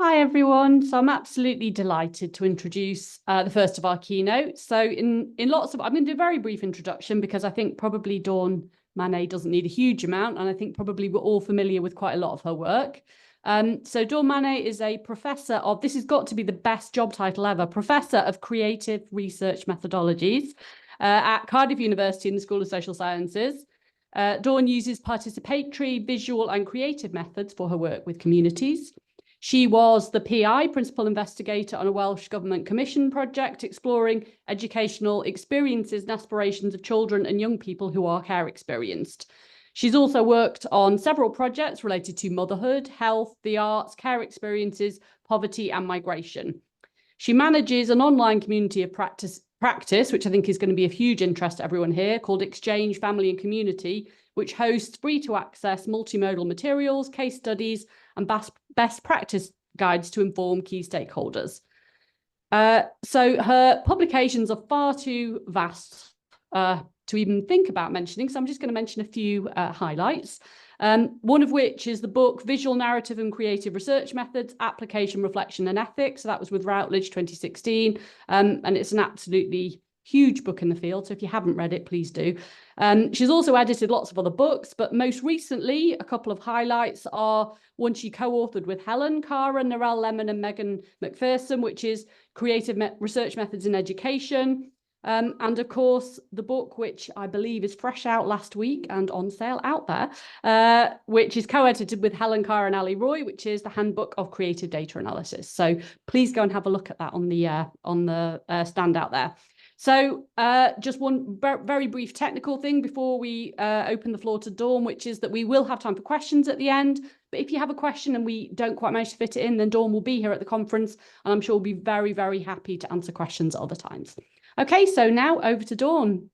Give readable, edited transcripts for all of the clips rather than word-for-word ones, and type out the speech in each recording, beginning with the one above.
Hi everyone. So I'm absolutely delighted to introduce the first of our keynotes. So in lots of, I'm going to do a very brief introduction because I think probably Dawn Mannay doesn't need a huge amount, and I think probably we're all familiar with quite a lot of her work. So Dawn Mannay is a professor of, this has got to be the best job title ever, Professor of Creative Research Methodologies at Cardiff University in the School of Social Sciences. Dawn uses participatory, visual and creative methods for her work with communities. She was the PI, Principal Investigator, on a Welsh Government Commission project exploring educational experiences and aspirations of children and young people who are care experienced. She's also worked on several projects related to motherhood, health, the arts, care experiences, poverty and migration. She manages an online community of practice, which I think is going to be of huge interest to everyone here, called Exchange Family and Community, which hosts free-to-access multimodal materials, case studies, and best practice guides to inform key stakeholders. So her publications are far too vast to even think about mentioning, so I'm just going to mention a few highlights. One of which is the book Visual Narrative and Creative Research Methods, Application, Reflection and Ethics. So that was with Routledge 2016, and it's an absolutely huge book in the field. So if you haven't read it, please do. She's also edited lots of other books, but most recently, a couple of highlights are one she co-authored with Helen, Cara, Narelle Lemon and Megan McPherson, which is Creative Research Methods in Education. And of course, the book, which I believe is fresh out last week and on sale out there, which is co-edited with Helen, Cara and Ali Roy, which is the Handbook of Creative Data Analysis. So please go and have a look at that on the stand out there. So just one very brief technical thing before we open the floor to Dawn, which is that we will have time for questions at the end. But if you have a question and we don't quite manage to fit it in, then Dawn will be here at the conference, and I'm sure we'll be very, very happy to answer questions at other times. Okay, so now over to Dawn.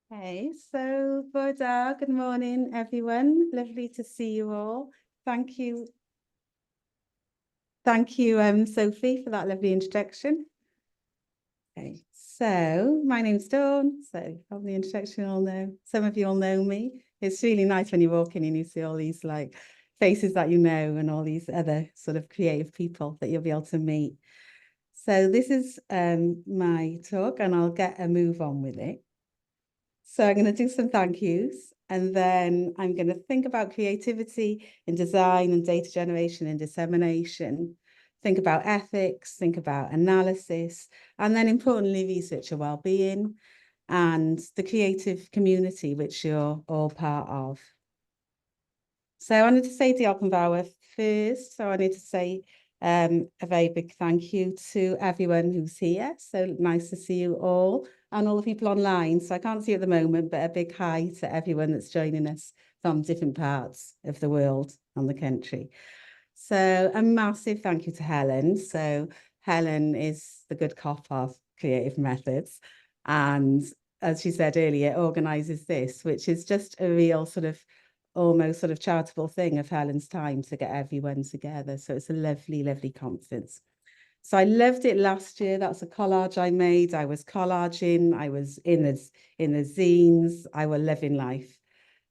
Hey, so Boda, good morning, everyone. Lovely to see you all. Thank you. Thank you, Sophie, for that lovely introduction. Okay, so my name's Dawn. So from the introduction, you'll know, some of you all know me. It's really nice when you walk in and you see all these like faces that you know and all these other sort of creative people that you'll be able to meet. So this is my talk, and I'll get a move on with it. So I'm going to do some thank yous, and then I'm going to think about creativity in design and data generation and dissemination, think about ethics, think about analysis, and then importantly, researcher well-being and the creative community, which you're all part of. So I wanted to say Diolch yn fawr first. So I wanted to say a very big thank you to everyone who's here. So nice to see you all, and all the people online. So I can't see you at the moment, but a big hi to everyone that's joining us from different parts of the world and the country. So a massive thank you to Helen. So Helen is the good cop of creative methods. And as she said earlier, organises this, which is just a real sort of almost sort of charitable thing of Helen's time to get everyone together. So it's a lovely, lovely conference. So I loved it last year. That's a collage I made. I was collaging. I was in the zines. I was living life.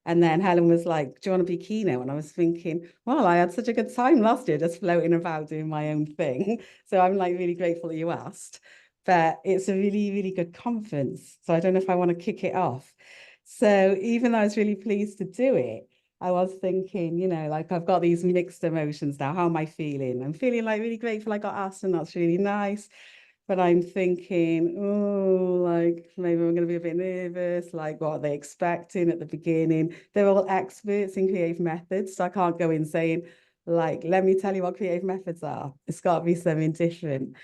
And then Helen was like, do you want to be keynote? And I was thinking, well, I had such a good time last year just floating about doing my own thing. So I'm like really grateful that you asked. but it's a really, really good conference. So I don't know if I want to kick it off. So even though I was really pleased to do it, I was thinking, you know, like I've got these mixed emotions now. How am I feeling? I'm feeling like really grateful I got asked, and that's really nice. But I'm thinking, oh, like maybe I'm going to be a bit nervous. Like, what are they expecting at the beginning? They're all experts in creative methods, so I can't go in saying, like, let me tell you what creative methods are. It's got to be something different.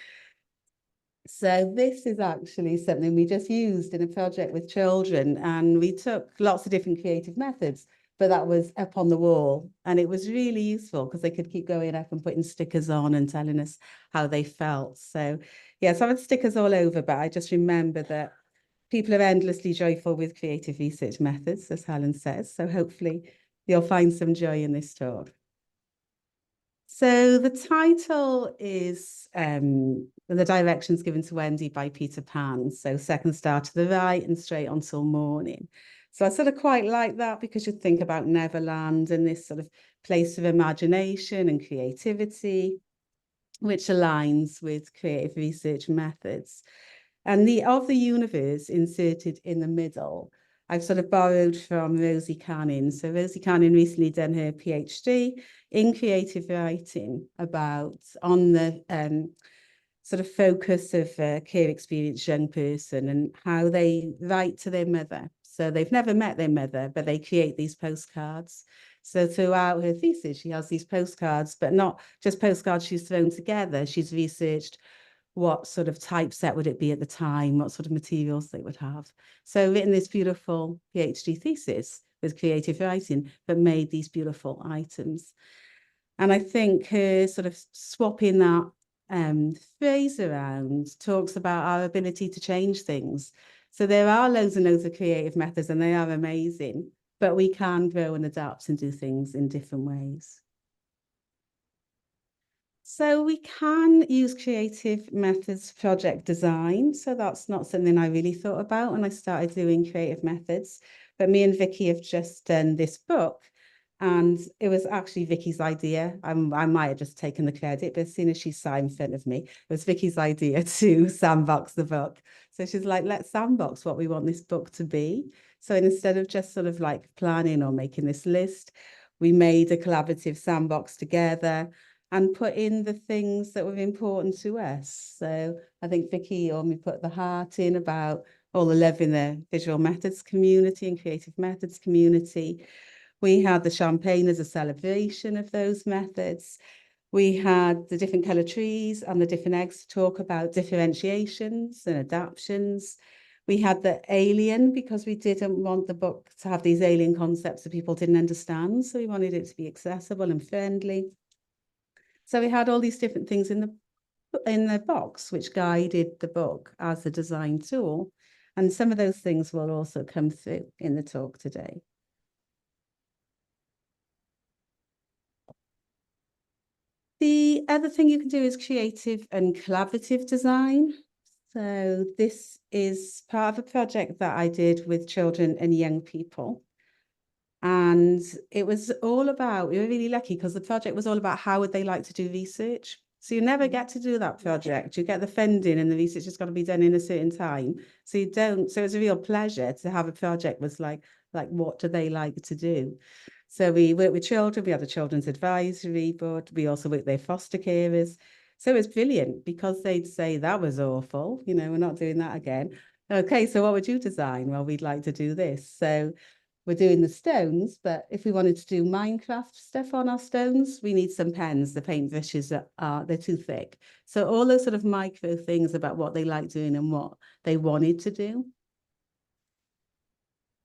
So this is actually something we just used in a project with children, and we took lots of different creative methods, but that was up on the wall, and it was really useful because they could keep going up and putting stickers on and telling us how they felt. So yes, I had stickers all over, but I just remember that people are endlessly joyful with creative research methods, as Helen says. So hopefully you'll find some joy in this talk. So the title is The Directions Given to Wendy by Peter Pan. So second star to the right and straight on till morning. So I sort of quite like that because you think about Neverland and this sort of place of imagination and creativity, which aligns with creative research methods. And the of the universe inserted in the middle, I've sort of borrowed from Rosie Cannon. So Rosie Cannon recently done her PhD in creative writing on the sort of focus of a care experienced young person and how they write to their mother. So they've never met their mother, but they create these postcards. So throughout her thesis, she has these postcards, but not just postcards she's thrown together. She's researched what sort of typeset would it be at the time, what sort of materials they would have. So written this beautiful PhD thesis with creative writing, but made these beautiful items. And I think her sort of swapping that phrase around talks about our ability to change things. So there are loads and loads of creative methods and they are amazing, but we can grow and adapt and do things in different ways. So we can use creative methods project design. So that's not something I really thought about when I started doing creative methods. But me and Vicky have just done this book, and it was actually Vicky's idea. I might have just taken the credit, but as soon as she sat in front of me, it was Vicky's idea to sandbox the book. So she's like, let's sandbox what we want this book to be. So instead of just sort of like planning or making this list, we made a collaborative sandbox together and put in the things that were important to us. So I think Vicky or me put the heart in about all the love in the visual methods community and creative methods community. We had the champagne as a celebration of those methods. We had the different colour trees and the different eggs to talk about differentiations and adaptions. We had the alien because we didn't want the book to have these alien concepts that people didn't understand. So we wanted it to be accessible and friendly. So we had all these different things in the box, which guided the book as a design tool. And some of those things will also come through in the talk today. The other thing you can do is creative and collaborative design. So this is part of a project that I did with children and young people. And it was all about, we were really lucky because the project was all about how would they like to do research. So you never get to do that project. You get the funding and the research has got to be done in a certain time. So you don't, so it's a real pleasure to have a project was like what do they like to do? So we worked with children, we had a children's advisory board, we also worked with their foster carers. So it was brilliant because they'd say that was awful, you know, we're not doing that again. Okay, so what would you design? Well, we'd like to do this. So we're doing the stones, but if we wanted to do Minecraft stuff on our stones, we need some pens. The paint brushes they're too thick. So all those sort of micro things about what they like doing and what they wanted to do.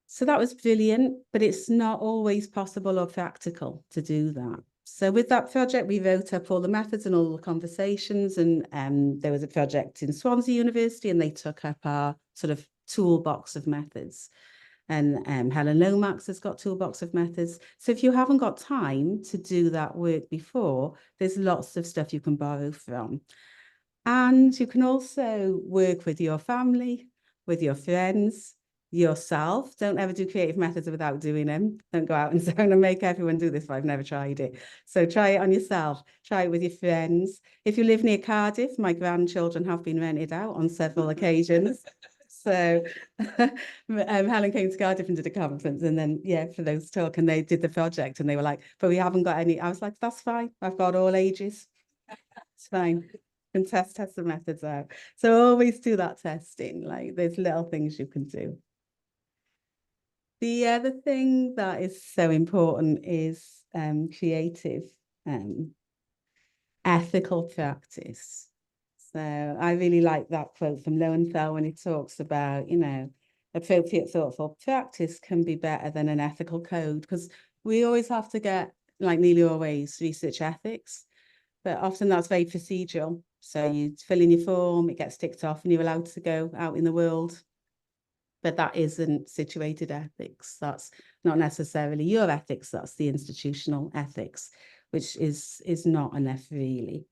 So that was brilliant, but it's not always possible or practical to do that. So with that project, we wrote up all the methods and all the conversations, and there was a project in Swansea University, and they took up our sort of toolbox of methods. And Helen Lomax has got toolbox of methods. So if you haven't got time to do that work before, there's lots of stuff you can borrow from. And you can also work with your family, with your friends, yourself. Don't ever do creative methods without doing them. Don't go out and say, I'm going to make everyone do this, but I've never tried it. So try it on yourself. Try it with your friends. If you live near Cardiff, my grandchildren have been rented out on several occasions. So Helen came to Cardiff and did a conference, and then, yeah, for those talk, and they did the project, and they were like, but we haven't got any. I was like, that's fine. I've got all ages. It's fine. And test the methods out. So always do that testing. Like, there's little things you can do. The other thing that is so important is creative, ethical practice. So I really like that quote from Lowenthal when he talks about, you know, appropriate thoughtful practice can be better than an ethical code, because we always have to get, like nearly always, research ethics, but often that's very procedural. So you fill in your form, it gets ticked off, and you're allowed to go out in the world. But that isn't situated ethics. That's not necessarily your ethics. That's the institutional ethics, which is not enough, really.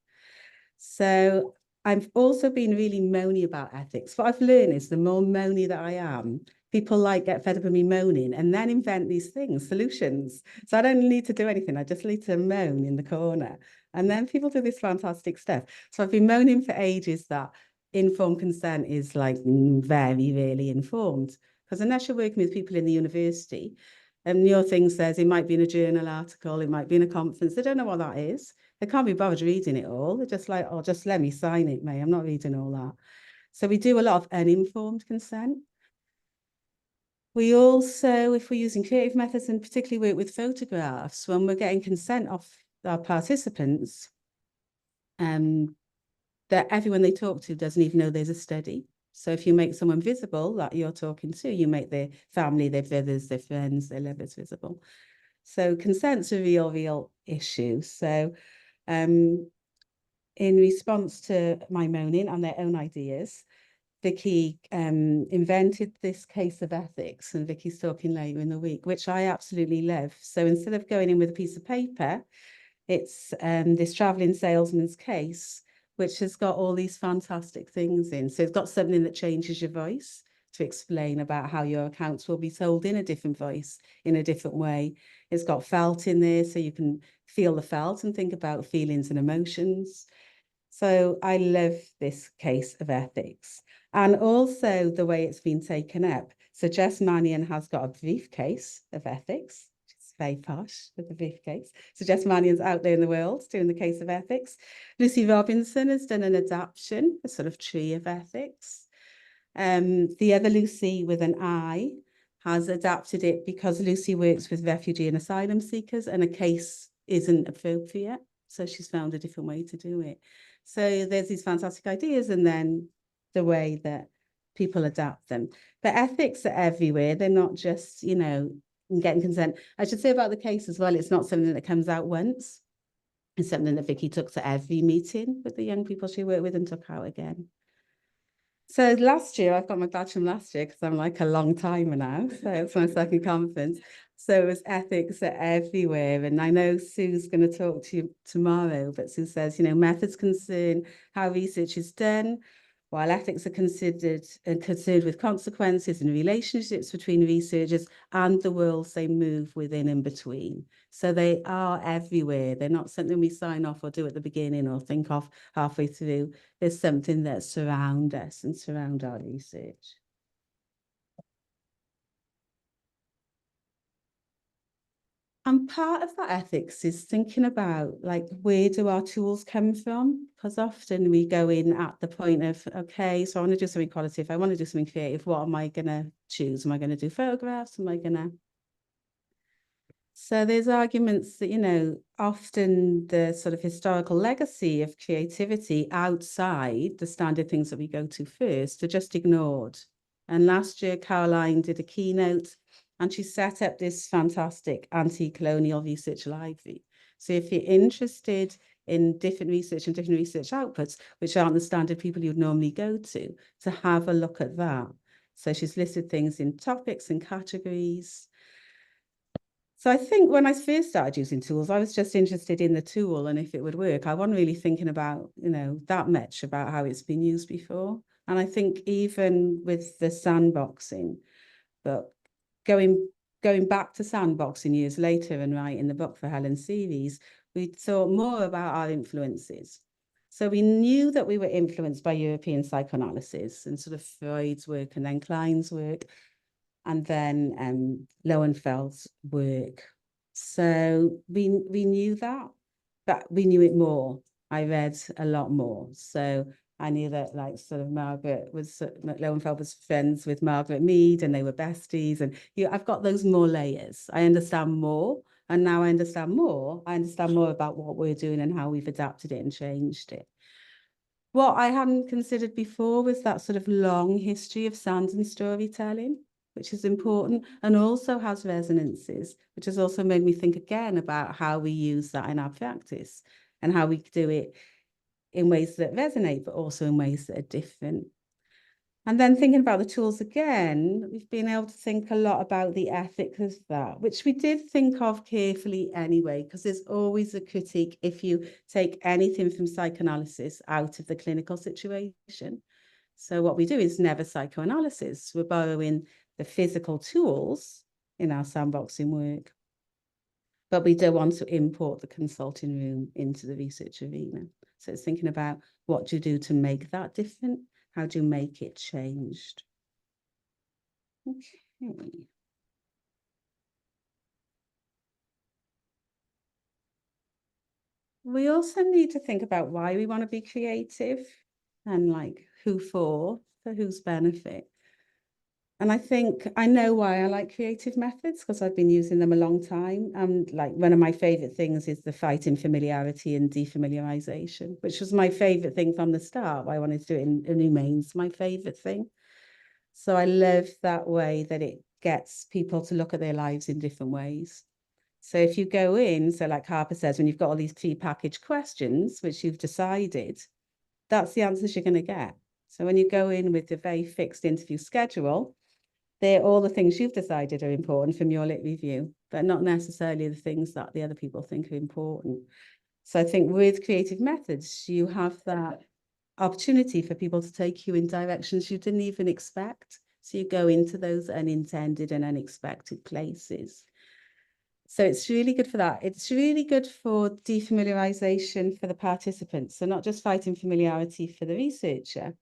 So I've also been really moany about ethics. What I've learned is the more moany that I am, people like get fed up with me moaning and then invent these things, solutions. So I don't need to do anything. I just need to moan in the corner. And then people do this fantastic stuff. So I've been moaning for ages that informed consent is like very, really informed. Because unless you're working with people in the university, and your thing says it might be in a journal article, it might be in a conference, they don't know what that is. They can't be bothered reading it all. They're just like, oh, just let me sign it, mate. I'm not reading all that. So we do a lot of uninformed consent. We also, if we're using creative methods and particularly work with photographs, when we're getting consent off our participants, that everyone they talk to doesn't even know there's a study. So if you make someone visible that you're talking to, you make their family, their brothers, their friends, their lovers visible. So consent's a real issue. So in response to my moaning and their own ideas, Vicky invented this case of ethics, and Vicky's talking later in the week, which I absolutely love. So instead of going in with a piece of paper, it's this traveling salesman's case, which has got all these fantastic things in. So it's got something that changes your voice to explain about how your accounts will be told in a different voice, in a different way. It's got felt in there, so you can feel the felt and think about feelings and emotions. So I love this case of ethics. And also the way it's been taken up. So Jess Mannion has got a briefcase of ethics, which is very posh with the briefcase. So Jess Mannion's out there in the world doing the case of ethics. Lucy Robinson has done an adaptation, a sort of tree of ethics. The other Lucy with an I has adapted it because Lucy works with refugee and asylum seekers and a case isn't appropriate. So she's found a different way to do it. So there's these fantastic ideas and then the way that people adapt them. But ethics are everywhere. They're not just, you know, getting consent. I should say about the case as well, it's not something that comes out once. It's something that Vicky took to every meeting with the young people she worked with and took out again. So last year, I've got my badge from last year because I'm like a long timer now. So it's my second conference. So it was ethics are everywhere. And I know Sue's going to talk to you tomorrow, but Sue says, you know, methods concern how research is done, while ethics are considered and concerned with consequences and relationships between researchers and the worlds they move within and between. So they are everywhere. They're not something we sign off or do at the beginning or think of halfway through. There's something that surrounds us and surround our research. And part of that ethics is thinking about, like, where do our tools come from? Because often we go in at the point of, okay, so I want to do something qualitative. I want to do something creative. What am I going to choose? Am I going to do photographs? Am I going to... So there's arguments that, you know, often the sort of historical legacy of creativity outside the standard things that we go to first are just ignored. And last year, Caroline did a keynote and she set up this fantastic anti-colonial research library. So if you're interested in different research and different research outputs, which aren't the standard people you'd normally go to have a look at that. So she's listed things in topics and categories. So I think when I first started using tools, I was just interested in the tool and if it would work. I wasn't really thinking about, you know, that much about how it's been used before. And I think even with the sandboxing, But going back to sandboxing years later and writing the book for Helen's series, we thought more about our influences. So we knew that we were influenced by European psychoanalysis and sort of Freud's work and then Klein's work and then Lowenfeld's work. So we knew that, but we knew it more. I read a lot more. So I knew that like sort of Lowenfeld was friends with Margaret Mead and they were besties. And I've got those more layers. I understand more. And now I understand more. I understand more about what we're doing and how we've adapted it and changed it. What I hadn't considered before was that sort of long history of sound and storytelling, which is important and also has resonances, which has also made me think again about how we use that in our practice and how we do it in ways that resonate, but also in ways that are different. And then thinking about the tools again, we've been able to think a lot about the ethics of that, which we did think of carefully anyway, because there's always a critique if you take anything from psychoanalysis out of the clinical situation. So what we do is never psychoanalysis. We're borrowing the physical tools in our sandboxing work, but we don't want to import the consulting room into the research arena. So it's thinking about what do you do to make that different? How do you make it changed? Okay. We also need to think about why we want to be creative and like who for whose benefit. And I think I know why I like creative methods because I've been using them a long time. And like one of my favorite things is the fighting familiarity and defamiliarization, which was my favorite thing from the start. I wanted to do it and remains my favorite thing. So I love that way that it gets people to look at their lives in different ways. So if you go in, so like Harper says, when you've got all these pre-packaged questions, which you've decided, that's the answers you're going to get. So when you go in with a very fixed interview schedule, they're all the things you've decided are important from your lit review, but not necessarily the things that the other people think are important. So I think with creative methods, you have that opportunity for people to take you in directions you didn't even expect. So you go into those unintended and unexpected places. So it's really good for that. It's really good for defamiliarization for the participants. So not just fighting familiarity for the researcher,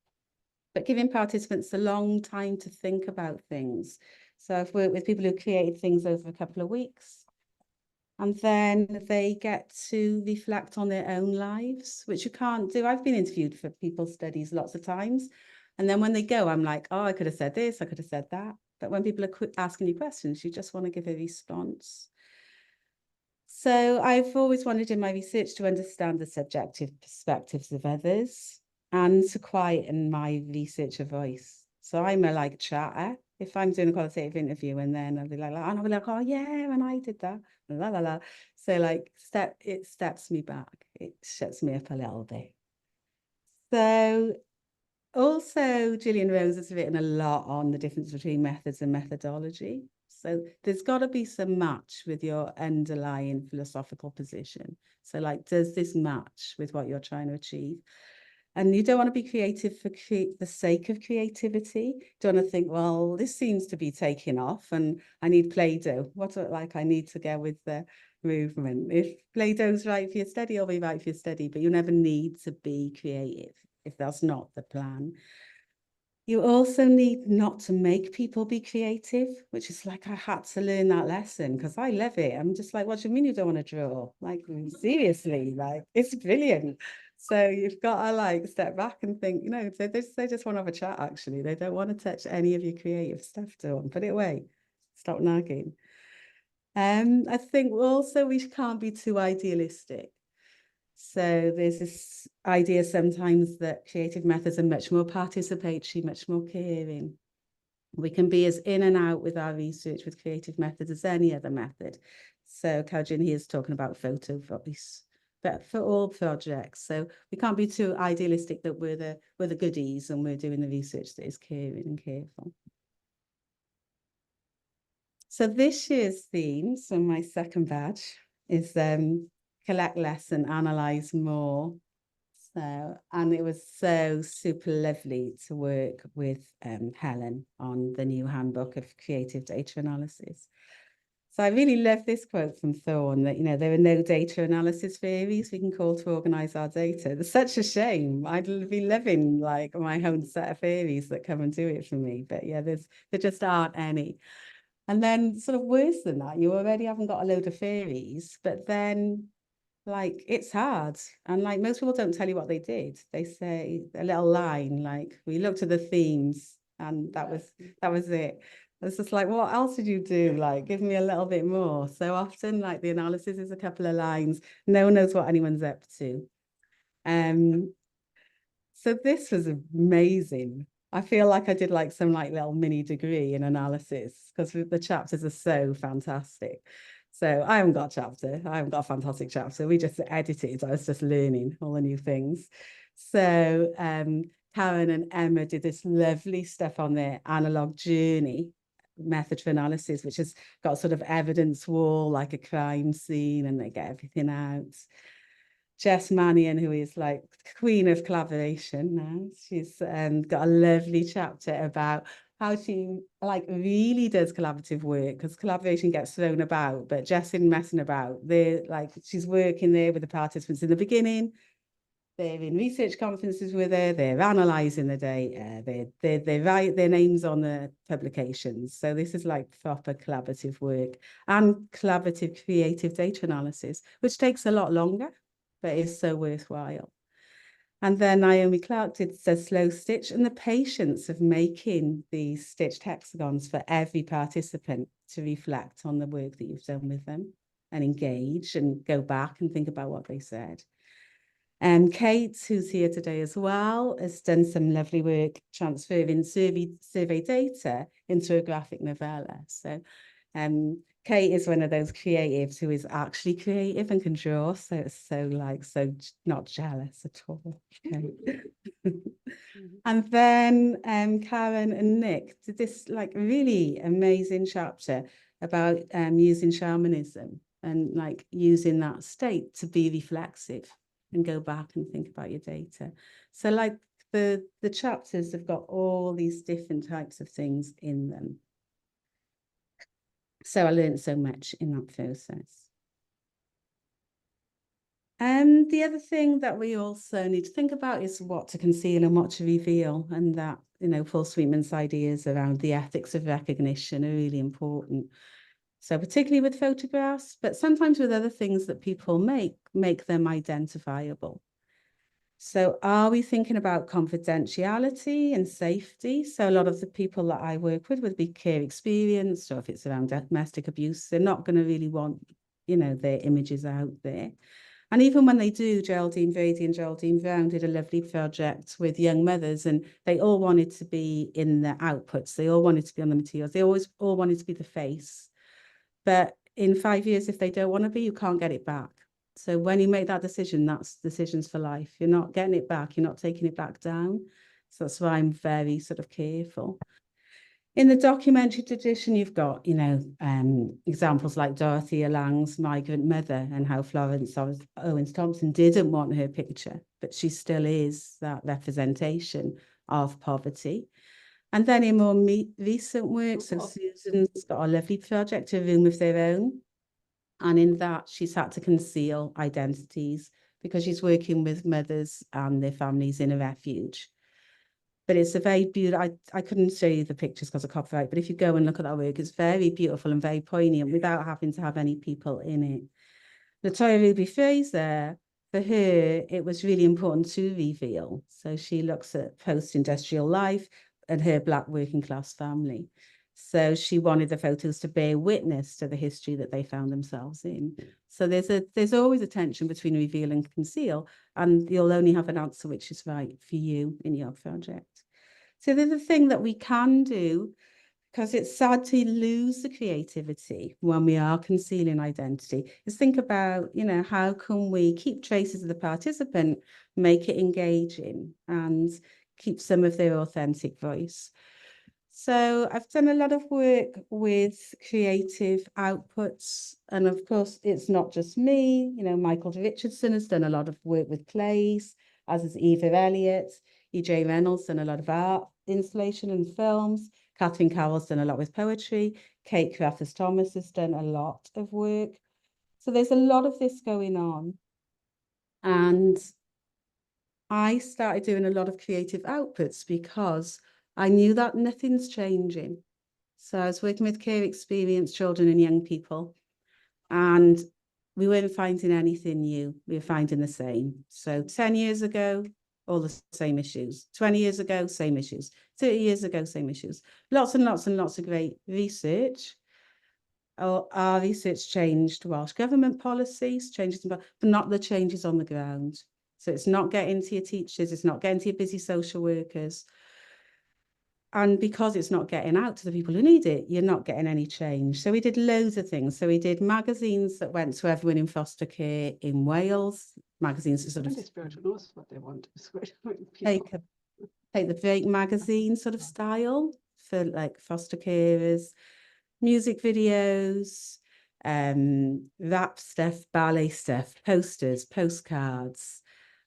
but giving participants a long time to think about things. So I've worked with people who created things over a couple of weeks, and then they get to reflect on their own lives, which you can't do. I've been interviewed for people's studies lots of times. And then when they go, I'm like, oh, I could have said this, I could have said that. But when people are asking you questions, you just want to give a response. So I've always wanted in my research to understand the subjective perspectives of others and to quieten my researcher voice. So I'm a like chatter. If I'm doing a qualitative interview and then I'll be like, and I'll be like, oh yeah, and I did that, la la la. So like it steps me back. It shuts me up a little bit. So also Gillian Rose has written a lot on the difference between methods and methodology. So there's got to be some match with your underlying philosophical position. So like, does this match with what you're trying to achieve? And you don't want to be creative for the sake of creativity. You don't want to think, well, this seems to be taking off and I need Play-Doh. What's it like? I need to go with the movement. If Play-Doh's right for your study, it'll be right for your study, but you never need to be creative if that's not the plan. You also need not to make people be creative, which is like I had to learn that lesson because I love it. I'm just like, what do you mean you don't want to draw? Like, seriously, like it's brilliant. So you've got to like step back and think, you know, they just want to have a chat, actually. They don't want to touch any of your creative stuff, Dawn. Put it away. Stop nagging. I think also we can't be too idealistic. So there's this idea sometimes that creative methods are much more participatory, much more caring. We can be as in and out with our research with creative methods as any other method. So Kaujin here is talking about photo voice, but for all projects. So we can't be too idealistic that we're the goodies and we're doing the research that is caring and careful. So this year's theme, so my second badge, is collect less and analyze more. And it was so super lovely to work with Helen on the new handbook of creative data analysis. So I really love this quote from Thorne that, there are no data analysis theories we can call to organise our data. It's such a shame. I'd be loving like my own set of theories that come and do it for me. But yeah, there just aren't any. And then sort of worse than that, you already haven't got a load of theories, but then like it's hard. And like most people don't tell you what they did. They say a little line like, we looked at the themes and that was it. It's just like, what else did you do? Like, give me a little bit more. So often, like, the analysis is a couple of lines. No one knows what anyone's up to. So this was amazing. I feel like I did like some like little mini degree in analysis because the chapters are so fantastic. So I haven't got a chapter. I haven't got a fantastic chapter. We just edited. I was just learning all the new things. So Karen and Emma did this lovely stuff on their analog journey method for analysis, which has got sort of evidence wall, like a crime scene, and they get everything out. Jess Mannion, who is like queen of collaboration now, she's got a lovely chapter about how she like really does collaborative work, because collaboration gets thrown about, but Jess isn't messing about. They're like, she's working there with the participants in the beginning. They're in research conferences with her, they're analysing the data, they write their names on the publications. So this is like proper collaborative work and collaborative creative data analysis, which takes a lot longer, but is so worthwhile. And then Naomi Clark did the slow stitch, and the patience of making these stitched hexagons for every participant to reflect on the work that you've done with them and engage and go back and think about what they said. And Kate, who's here today as well, has done some lovely work transferring survey data into a graphic novella. So Kate is one of those creatives who is actually creative and can draw. So it's so not jealous at all. Okay. And then Karen and Nick did this like really amazing chapter about using shamanism and like using that state to be reflexive and go back and think about your data. So like the chapters have got all these different types of things in them. So I learned so much in that process. And the other thing that we also need to think about is what to conceal and what to reveal. And that, Paul Sweetman's ideas around the ethics of recognition are really important. So particularly with photographs, but sometimes with other things that people make them identifiable. So are we thinking about confidentiality and safety? So a lot of the people that I work with would be care experienced, or if it's around domestic abuse, they're not going to really want, their images out there. And even when they do, Geraldine Brady and Geraldine Brown did a lovely project with young mothers, and they all wanted to be in the outputs. They all wanted to be on the materials. They always all wanted to be the face. But in 5 years, if they don't want to be, you can't get it back. So when you make that decision, that's decisions for life. You're not getting it back. You're not taking it back down. So that's why I'm very sort of careful. In the documentary tradition, you've got, examples like Dorothea Lang's Migrant Mother and how Florence Owens-Thompson didn't want her picture, but she still is that representation of poverty. And then in more recent work, so Susan's got a lovely project, A Room of Their Own. And in that, she's had to conceal identities because she's working with mothers and their families in a refuge. But it's a very beautiful, I couldn't show you the pictures because of copyright, but if you go and look at that work, it's very beautiful and very poignant without having to have any people in it. Latoya Ruby Fraser, for her, it was really important to reveal. So she looks at post-industrial life and her Black working class family. So she wanted the photos to bear witness to the history that they found themselves in. So there's always a tension between reveal and conceal, and you'll only have an answer which is right for you in your project. So there's a thing that we can do, because it's sad to lose the creativity when we are concealing identity, is think about, how can we keep traces of the participant, make it engaging, and keep some of their authentic voice. So I've done a lot of work with creative outputs. And of course, it's not just me. Michael Richardson has done a lot of work with plays. as is Eva Elliott. E.J. Reynolds done a lot of art installation and films. Catherine Carroll's done a lot with poetry. Kate Crathers-Thomas has done a lot of work. So there's a lot of this going on. And I started doing a lot of creative outputs because I knew that nothing's changing. So I was working with care experienced children and young people, and we weren't finding anything new. We were finding the same. So 10 years ago, all the same issues. 20 years ago, same issues. 30 years ago, same issues. Lots and lots and lots of great research. Our research changed Welsh government policies, changes, but not the changes on the ground. So it's not getting to your teachers, it's not getting to your busy social workers. And because it's not getting out to the people who need it, you're not getting any change. So we did loads of things. So we did magazines that went to everyone in foster care in Wales, magazines to sort of what they want take the break magazine sort of style for like foster carers, music videos, rap stuff, ballet stuff, posters, postcards.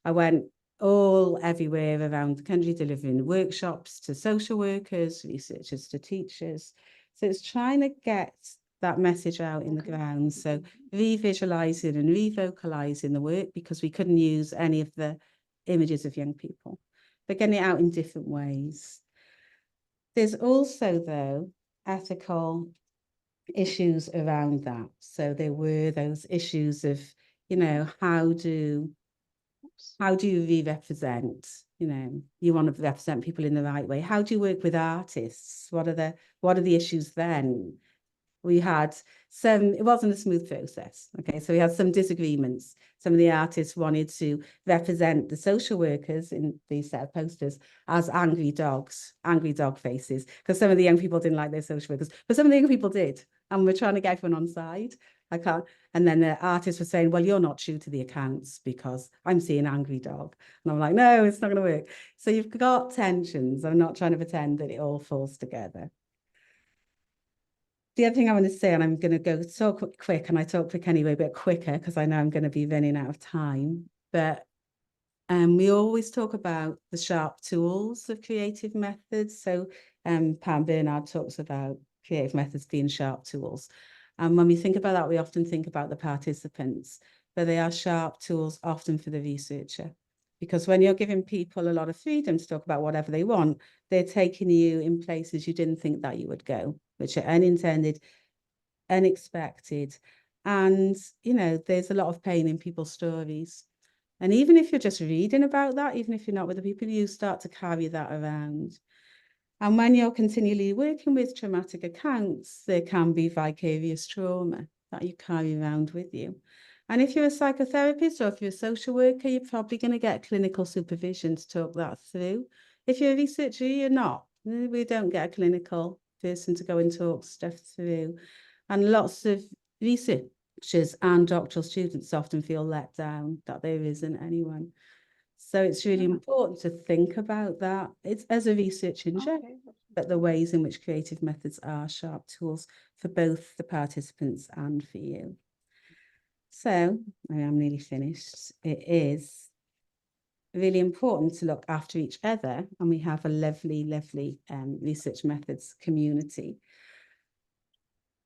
I went all everywhere around the country, delivering workshops to social workers, researchers to teachers. So it's trying to get that message out in the ground. So re-visualizing and re-vocalizing the work, because we couldn't use any of the images of young people, but getting it out in different ways. There's also, though, ethical issues around that. So there were those issues of, you know, how do you re-represent, you know, you want to represent people in the right way. How do you work with artists? What are the issues then? We had it wasn't a smooth process. Okay, so we had some disagreements. Some of the artists wanted to represent the social workers in these set of posters as angry dogs, angry dog faces, because some of the young people didn't like their social workers, but some of the young people did. And we're trying to get everyone on side. I can't. And then the artists were saying, well, you're not true to the accounts because I'm seeing angry dog. And I'm like, no, it's not going to work. So you've got tensions. I'm not trying to pretend that it all falls together. The other thing I want to say, and I'm going to go so quick, and I talk quick anyway, but quicker because I know I'm going to be running out of time. But we always talk about the sharp tools of creative methods. So Pam Bernard talks about creative methods being sharp tools. And when we think about that, we often think about the participants, but they are sharp tools often for the researcher. Because when you're giving people a lot of freedom to talk about whatever they want, they're taking you in places you didn't think that you would go, which are unintended, unexpected. And, you know, there's a lot of pain in people's stories. And even if you're just reading about that, even if you're not with the people, you start to carry that around. And when you're continually working with traumatic accounts, there can be vicarious trauma that you carry around with you. And if you're a psychotherapist or if you're a social worker, you're probably going to get clinical supervision to talk that through. If you're a researcher, you're not. We don't get a clinical person to go and talk stuff through. And lots of researchers and doctoral students often feel let down that there isn't anyone. So it's really important to think about that. It's as a researcher in general, but the ways in which creative methods are sharp tools for both the participants and for you. So I am nearly finished. It is really important to look after each other, and we have a lovely, lovely research methods community.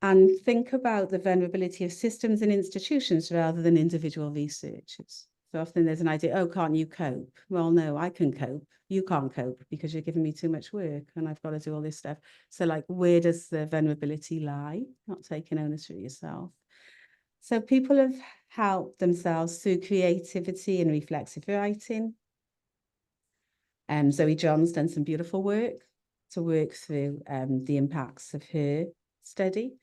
And think about the vulnerability of systems and institutions rather than individual researchers. So often there's an idea, oh, can't you cope? Well, no, I can cope. You can't cope because you're giving me too much work and I've got to do all this stuff. So like, where does the vulnerability lie? Not taking onus for yourself. So people have helped themselves through creativity and reflexive writing. Zoe John's done some beautiful work to work through the impacts of her study.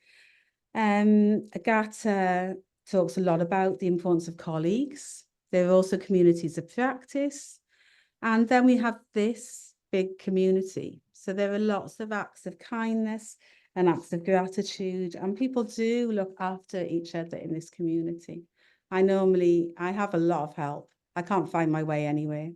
Agatha talks a lot about the importance of colleagues. There are also communities of practice. And then we have this big community. So there are lots of acts of kindness and acts of gratitude, and people do look after each other in this community. I have a lot of help. I can't find my way anywhere.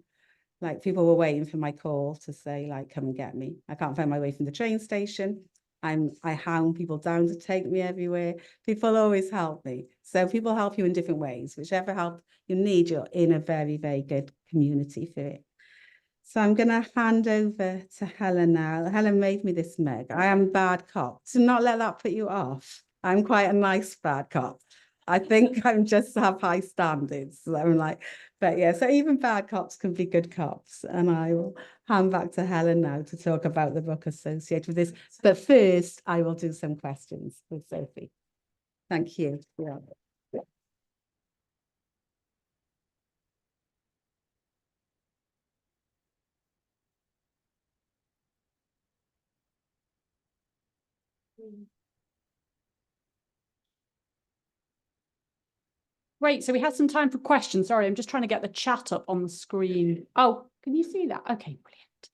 Like people were waiting for my call to say, like, come and get me. I can't find my way from the train station. I hound people down to take me everywhere. People always help me. So people help you in different ways. Whichever help you need, you're in a very, very good community for it. So I'm going to hand over to Helen now. Helen made me this mug. I am a bad cop. So not let that put you off. I'm quite a nice bad cop. I think I'm just have high standards. So I'm like, but yeah, so even bad cops can be good cops. And I will hand back to Helen now to talk about the book associated with this. But first, I will do some questions with Sophie. Thank you. Yeah. Great. So we had some time for questions. Sorry, I'm just trying to get the chat up on the screen. Oh, can you see that? Okay, brilliant.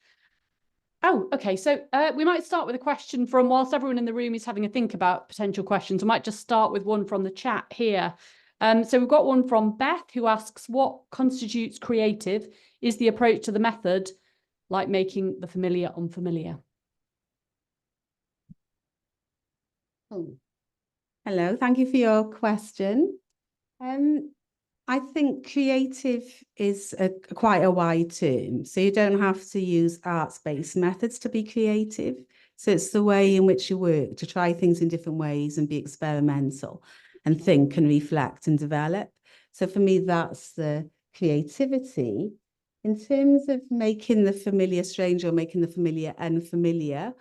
Oh, okay. So we might start with a question from, whilst everyone in the room is having a think about potential questions, I might just start with one from the chat here. So we've got one from Beth who asks, what constitutes creative? Is the approach to the method like making the familiar unfamiliar? Oh. Hello, thank you for your question. I think creative is quite a wide term. So you don't have to use arts-based methods to be creative. So it's the way in which you work to try things in different ways and be experimental and think and reflect and develop. So for me, that's the creativity. In terms of making the familiar strange or making the familiar unfamiliar,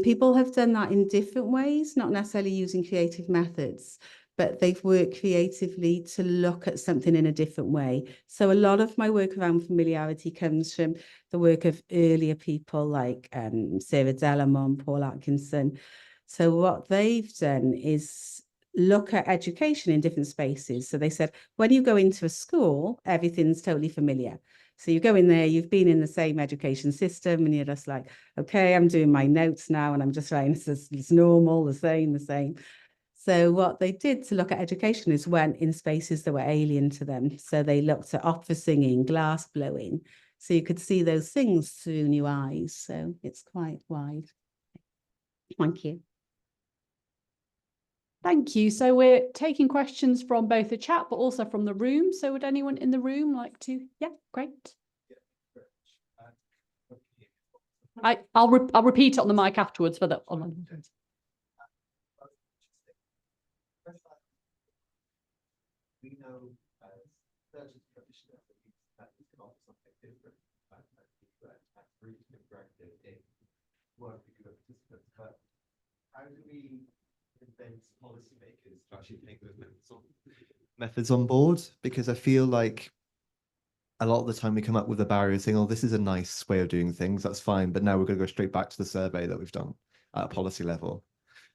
people have done that in different ways, not necessarily using creative methods, but they've worked creatively to look at something in a different way. So a lot of my work around familiarity comes from the work of earlier people like Sarah Delamont, Paul Atkinson. So what they've done is look at education in different spaces. So they said, when you go into a school, everything's totally familiar. So you go in there, you've been in the same education system, and you're just like, okay, I'm doing my notes now, and I'm just writing, it's normal, the same. So what they did to look at education is went in spaces that were alien to them. So they looked at opera singing, glass blowing. So you could see those things through new eyes. So it's quite wide. Thank you. Thank you. So we're taking questions from both the chat, but also from the room. So would anyone in the room like to? Yeah, great. I'll repeat it on the mic afterwards for the online. We know as surgeons practitioners that we can offer something different and really interactive in working with participants. But how do we convince policymakers to actually take those methods on board? Because I feel like a lot of the time we come up with a barrier saying, oh, this is a nice way of doing things, that's fine, but now we're going to go straight back to the survey that we've done at a policy level.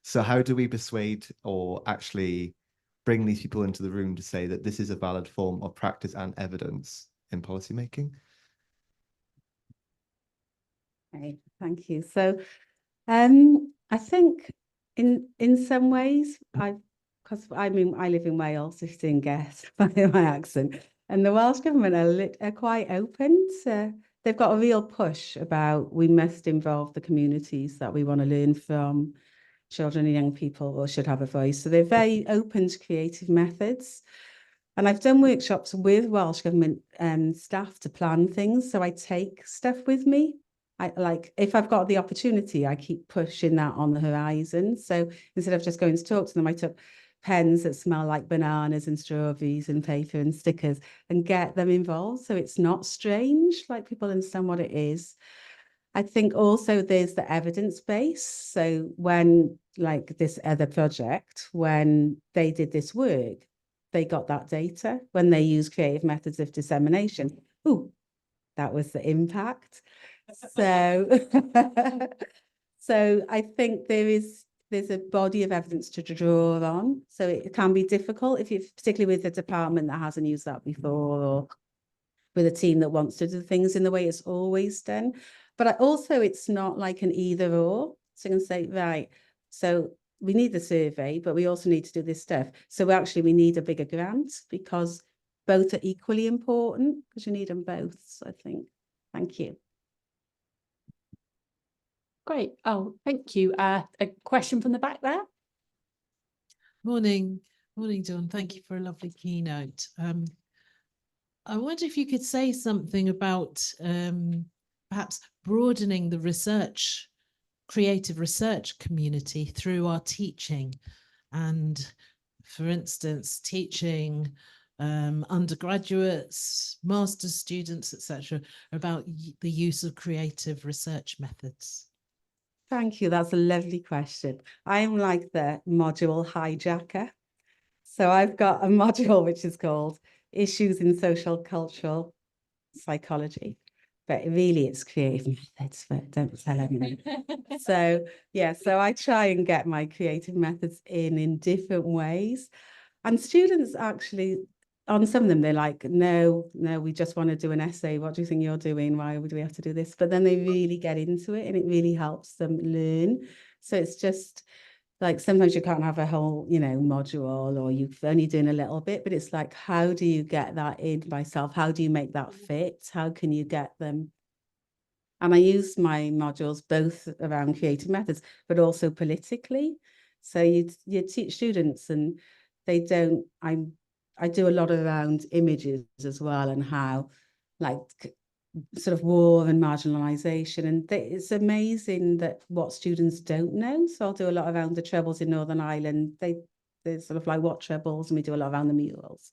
So how do we persuade or actually bring these people into the room to say that this is a valid form of practice and evidence in policymaking? Okay, thank you. So I think in some ways, because I live in Wales, if you didn't guess by my accent, and the Welsh government are quite open to, they've got a real push about we must involve the communities that we want to learn from. Children and young people or should have a voice. So they're very open to creative methods. And I've done workshops with Welsh Government staff to plan things. So I take stuff with me. If I've got the opportunity, I keep pushing that on the horizon. So instead of just going to talk to them, I took pens that smell like bananas and strawberries and paper and stickers and get them involved. So it's not strange, like people understand what it is. I think also there's the evidence base. So when, like this other project, when they did this work, they got that data. When they used creative methods of dissemination, ooh, that was the impact. So, so I think there's a body of evidence to draw on. So it can be difficult if you, particularly with a department that hasn't used that before, or with a team that wants to do things in the way it's always done. But also it's not like an either or. So you can say, right, so we need the survey, but we also need to do this stuff. So actually we need a bigger grant because both are equally important because you need them both, I think. Thank you. Great. Oh, thank you. A question from the back there. Morning, Dawn. Thank you for a lovely keynote. I wonder if you could say something about perhaps broadening the creative research community through our teaching, and, for instance, teaching undergraduates, master's students, etc., about the use of creative research methods. Thank you. That's a lovely question. I'm like the module hijacker. So I've got a module which is called Issues in Social Cultural Psychology, but really it's creative methods, but don't tell anyone. So yeah, so I try and get my creative methods in different ways. And students actually, on some of them, they're like, no, we just want to do an essay. What do you think you're doing? Why would we have to do this? But then they really get into it and it really helps them learn. So it's just like, sometimes you can't have a whole, module, or you're only doing a little bit, but it's like, how do you get that in myself? How do you make that fit? How can you get them? And I use my modules both around creative methods, but also politically. So you teach students, and they don't, I do a lot around images as well, and how, like, sort of war and marginalisation, and it's amazing that what students don't know. So I'll do a lot around the Troubles in Northern Ireland. They're sort of like, what Troubles? And we do a lot around the murals.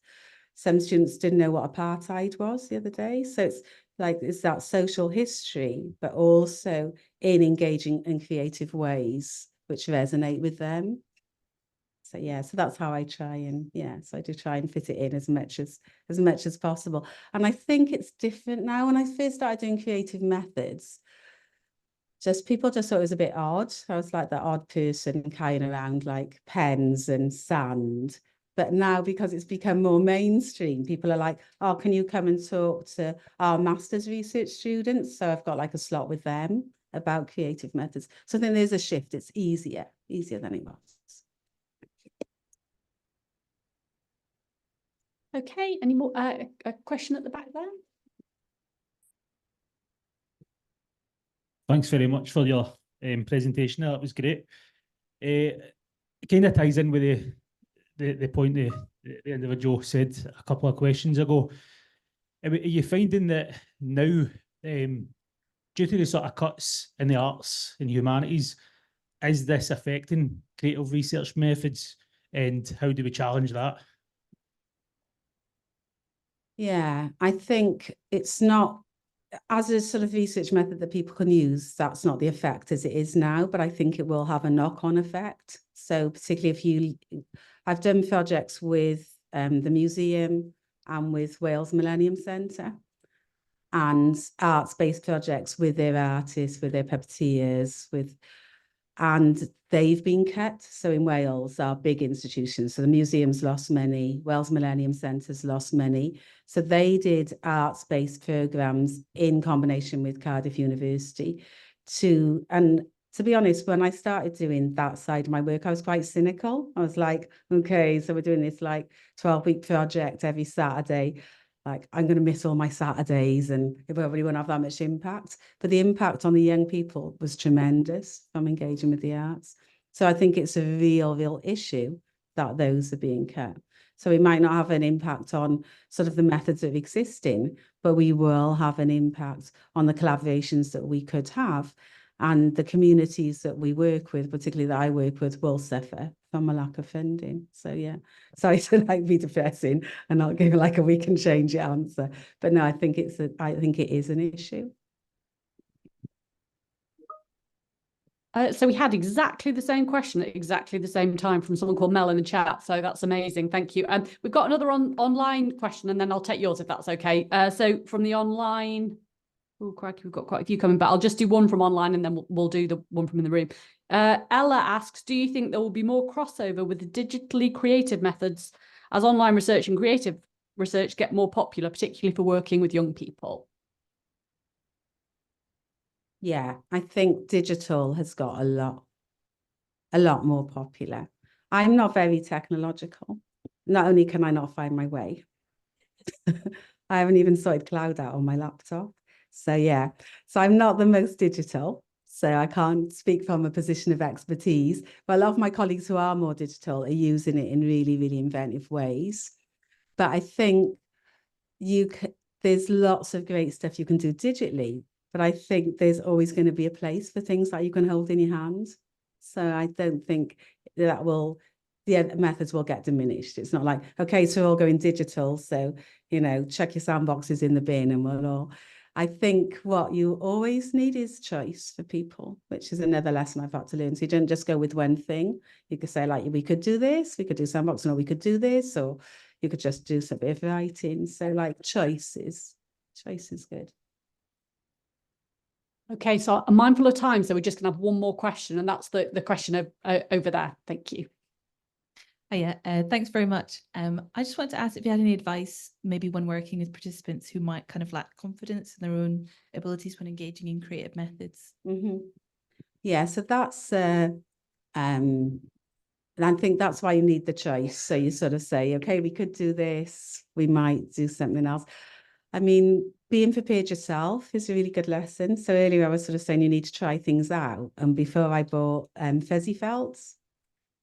Some students didn't know what apartheid was the other day. So it's like, it's that social history, but also in engaging in creative ways which resonate with them. So yeah, so that's how I try, and so I do try and fit it in as much as possible. And I think it's different now. When I first started doing creative methods, people just thought it was a bit odd. I was like that odd person carrying around like pens and sand. But now, because it's become more mainstream, people are like, oh, can you come and talk to our master's research students? So I've got like a slot with them about creative methods. So then there's a shift. It's easier than it was. Okay, any more? A question at the back there? Thanks very much for your presentation. That was great. It kind of ties in with the point the individual said a couple of questions ago. Are you finding that now, due to the sort of cuts in the arts and humanities, is this affecting creative research methods, and how do we challenge that? Yeah, I think it's not, as a sort of research method that people can use, that's not the effect as it is now, but I think it will have a knock-on effect. So particularly I've done projects with the museum and with Wales Millennium Centre, and arts-based projects with their artists, with their puppeteers, and they've been cut. So in Wales, our big institutions, so the museum's lost money, Wales Millennium Centre's lost money. So they did arts-based programmes in combination with Cardiff University and to be honest, when I started doing that side of my work, I was quite cynical. I was like, okay, so we're doing this like 12-week project every Saturday. Like, I'm going to miss all my Saturdays, and it probably won't have that much impact. But the impact on the young people was tremendous from engaging with the arts. So I think it's a real issue that those are being cut. So we might not have an impact on sort of the methods of existing, but we will have an impact on the collaborations that we could have. And the communities that we work with, particularly that I work with, will suffer from a lack of funding. So yeah, sorry to like be depressing and not give like a we can change it answer. But no, I think it is an issue. So we had exactly the same question at exactly the same time from someone called Mel in the chat. So that's amazing. Thank you. And we've got another online question, and then I'll take yours if that's okay. So from the online, oh, crikey, we've got quite a few coming, but I'll just do one from online, and then we'll do the one from in the room. Ella asks, do you think there will be more crossover with the digitally creative methods as online research and creative research get more popular, particularly for working with young people? Yeah, I think digital has got a lot more popular. I'm not very technological. Not only can I not find my way, I haven't even sorted cloud out on my laptop. So yeah, so I'm not the most digital. So I can't speak from a position of expertise, but a lot of my colleagues who are more digital are using it in really, really inventive ways. But I think there's lots of great stuff you can do digitally, but I think there's always going to be a place for things that you can hold in your hand. So I don't think that the methods will get diminished. It's not like, okay, so we're all going digital, so, check your sandboxes in the bin and we'll all. I think what you always need is choice for people, which is another lesson I've had to learn. So you don't just go with one thing. You could say, like, we could do this, we could do sandboxing, or we could do this, or you could just do some bit of writing. So, like, choice is good. Okay, so I'm mindful of time, so we're just going to have one more question, and that's the question over there. Thank you. Oh, yeah, thanks very much. I just wanted to ask if you had any advice, maybe when working with participants who might kind of lack confidence in their own abilities when engaging in creative methods. Yeah, so that's and I think that's why you need the choice. So you sort of say, okay, we could do this, we might do something else. I mean, being prepared yourself is a really good lesson. So earlier I was sort of saying you need to try things out. And before I bought fuzzy felts,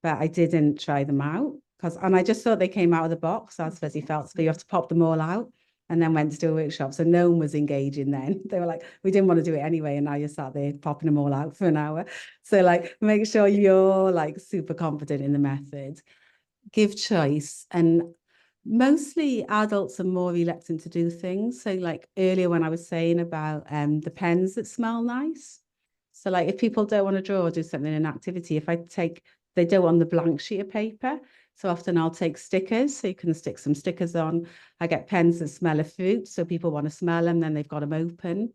but I didn't try them out and I just thought they came out of the box as fuzzy felts, but you have to pop them all out, and then went to do a workshop. So no one was engaging then. They were like, we didn't want to do it anyway. And now you're sat there popping them all out for an hour. So, like, make sure you're like super confident in the method, give choice. And mostly adults are more reluctant to do things. So, like earlier when I was saying about the pens that smell nice. So, like, if people don't want to draw or do something in an activity, they do on the blank sheet of paper. So often I'll take stickers, so you can stick some stickers on. I get pens that smell of fruit, so people want to smell them, then they've got them open.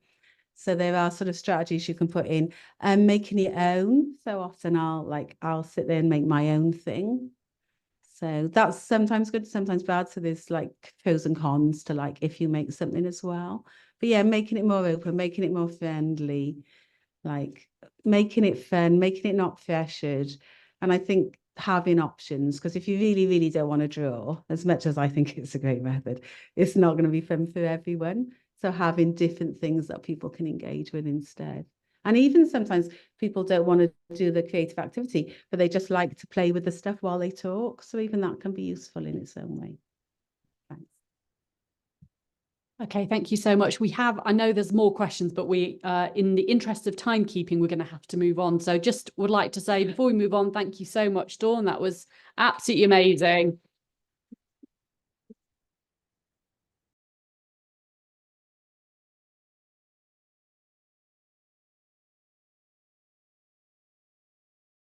So there are sort of strategies you can put in, and making your own. So often I'll sit there and make my own thing. So that's sometimes good, sometimes bad. So there's like pros and cons to like if you make something as well. But yeah, making it more open, making it more friendly, like making it fun, making it not pressured. And I think having options, because if you really, really don't want to draw, as much as I think it's a great method, it's not going to be fun for everyone. So having different things that people can engage with instead. And even sometimes people don't want to do the creative activity, but they just like to play with the stuff while they talk. So even that can be useful in its own way. Thanks. Okay, thank you so much. I know there's more questions, but in the interest of timekeeping, we're going to have to move on. So just would like to say before we move on, thank you so much, Dawn. That was absolutely amazing.